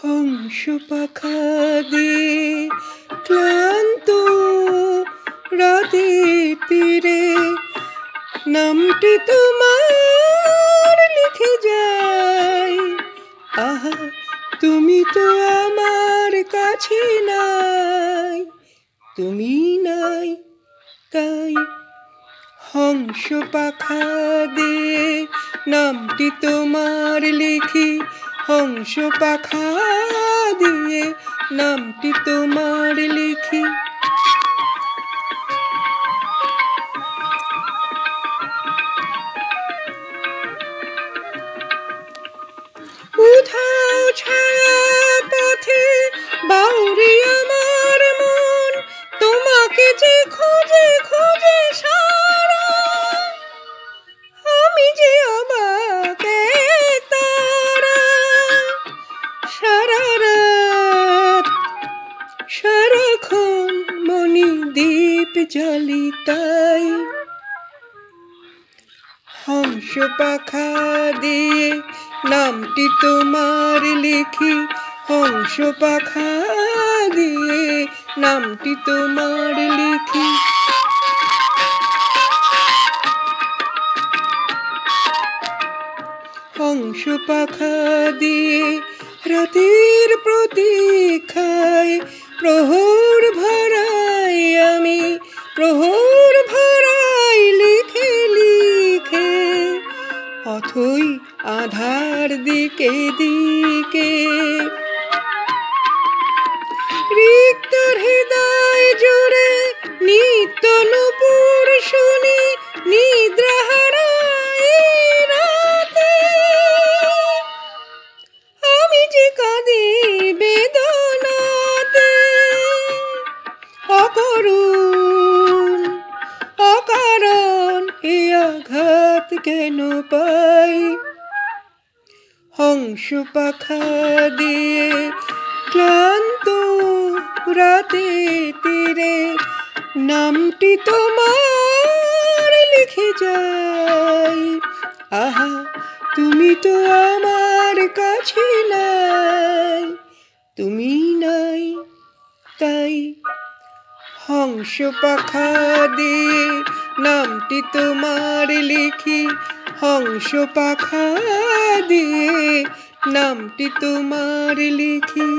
হংস পাখা দিয়ে ক্লান্ত রাতের তীরে নামটি তোমার লিখে যাই। আহা, তুমি তো আমার কাছে নাই, তুমি নাই তাই। হংস পাখা দিয়ে নামটি তোমার লিখি, হংস পাখা দিয়ে নামটি তোমার লিখি। উধাও ছায়া পথে বাউরি আমার মন, তোমাকে যে খুঁজে খুঁজে সারা। আমি যে অবাক তারা, সারা রাত সারাক্ষণ মনি দীপ জ্বালি তাই। হংস পাখা দিয়ে নামটি তোমার লিখি, হংস পাখা দিয়ে নামটি তোমার লিখি। হংস পাখা দিয়ে রাতের প্রতীক্ষায় প্রহর ভরাই আমি, প্রহর ভরাই লিখে লিখে। অথই আধার দিকে দিকে রিক্ত হৃদয় জুড়ে নিত্য নূপুর শুনি নিদ্রাহারা এই রাতে। আমি যে কাঁদি বেদনাতে, অকরুণ অকারণ এ আঘাত কেন পাই। হংস পাখা দিয়ে ক্লান্ত রাতে তীরে নামটি তোমার লিখে যাই। আহা, তুমি তো আমার কাছে নাই, তুমি নাই তাই। হংস পাখা দিয়ে নামটি তোমার লিখি, হংস পাখা দিয়ে নামটি তোমার লিখি।